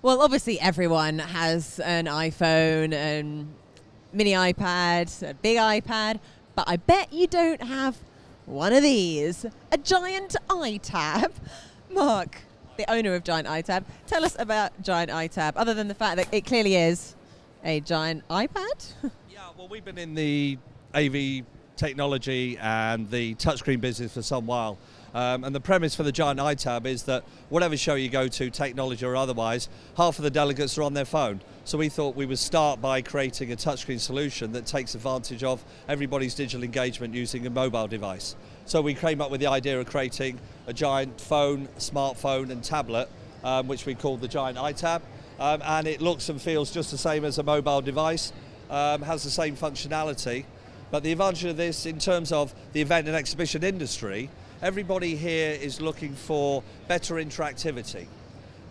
Well, obviously everyone has an iPhone, and mini iPad, a big iPad, but I bet you don't have one of these, a Giant iTab. Mark, the owner of Giant iTab, tell us about Giant iTab, other than the fact that it clearly is a giant iPad. Yeah, well, we've been in the AV technology and the touchscreen business for some while. And the premise for the Giant iTab is that whatever show you go to, technology or otherwise, half of the delegates are on their phone. So we thought we would start by creating a touchscreen solution that takes advantage of everybody's digital engagement using a mobile device. So we came up with the idea of creating a giant phone, smartphone and tablet, which we called the Giant iTab. And it looks and feels just the same as a mobile device, has the same functionality. But the advantage of this in terms of the event and exhibition industry, everybody here is looking for better interactivity,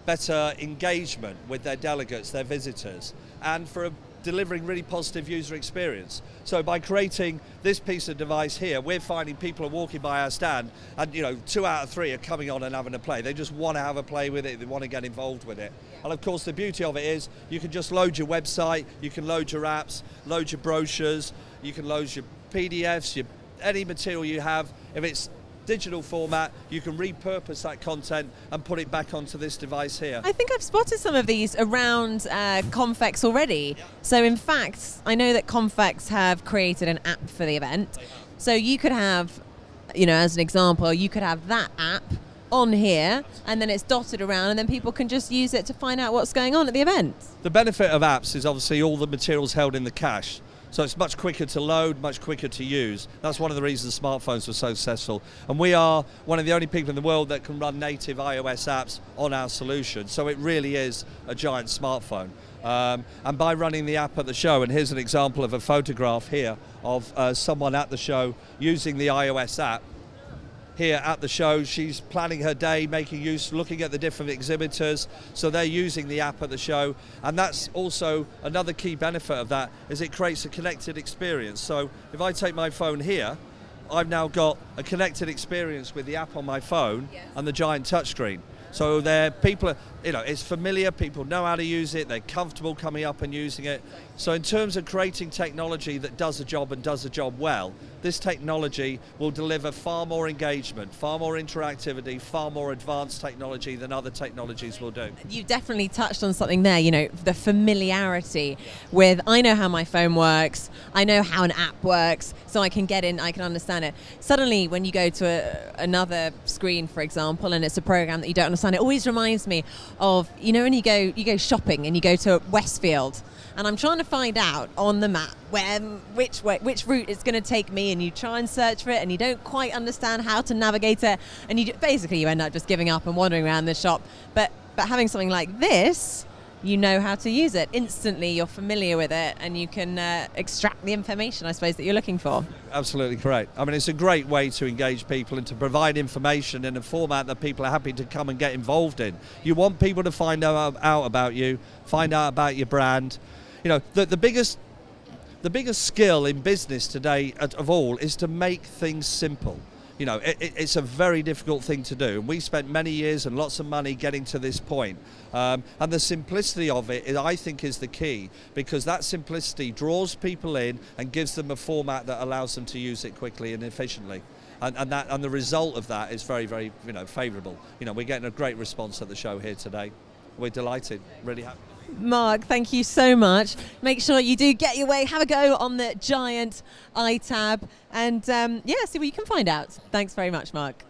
better engagement with their delegates, their visitors, and for delivering really positive user experience. So by creating this piece of device here, we're finding people are walking by our stand and 2 out of 3 are coming on and having a play. They just want to have a play with it, they want to get involved with it. And of course the beauty of it is you can just load your website, you can load your apps, load your brochures, you can load your PDFs, any material you have. If it's digital format, you can repurpose that content and put it back onto this device here. I think I've spotted some of these around Confex already. Yeah. So in fact, I know that Confex have created an app for the event. So you could have, as an example, you could have that app on here and then it's dotted around and then people can just use it to find out what's going on at the event. The benefit of apps is obviously all the material's held in the cache. So it's much quicker to load, much quicker to use. That's one of the reasons smartphones were so successful. And we are one of the only people in the world that can run native iOS apps on our solution. So it really is a giant smartphone. And by running the app at the show, and here's an example of a photograph here of someone at the show using the iOS app. Here at the show, she's planning her day, making use, looking at the different exhibitors, so they're using the app at the show, and that's also another key benefit of that, is it creates a connected experience. So if I take my phone here, I've now got a connected experience with the app on my phone and the giant touchscreen. So it's familiar, people know how to use it, they're comfortable coming up and using it. So in terms of creating technology that does a job and does a job well, this technology will deliver far more engagement, far more interactivity, far more advanced technology than other technologies will do. You definitely touched on something there, the familiarity with, I know how my phone works, I know how an app works, so I can get in, I can understand it. Suddenly when you go to another screen, for example, and it's a program that you don't understand, it always reminds me of, when you go shopping and you go to Westfield, and I'm trying to find out on the map which route it's going to take me, and you try and search for it and you don't quite understand how to navigate it, and you end up just giving up and wandering around the shop. But having something like this, you know how to use it instantly, you're familiar with it, and you can extract the information, I suppose, that you're looking for. Absolutely correct. I mean, it's a great way to engage people and to provide information in a format that people are happy to come and get involved in. You want people to find out about you, find out about your brand. The biggest skill in business today of all is to make things simple. It's a very difficult thing to do. We spent many years and lots of money getting to this point. And the simplicity of it, I think, is the key, because that simplicity draws people in and gives them a format that allows them to use it quickly and efficiently. And the result of that is very, very favourable. We're getting a great response at the show here today. We're delighted, really happy. Mark, thank you so much. Make sure you do get your way, have a go on the Giant iTab, and see what you can find out. Thanks very much, Mark.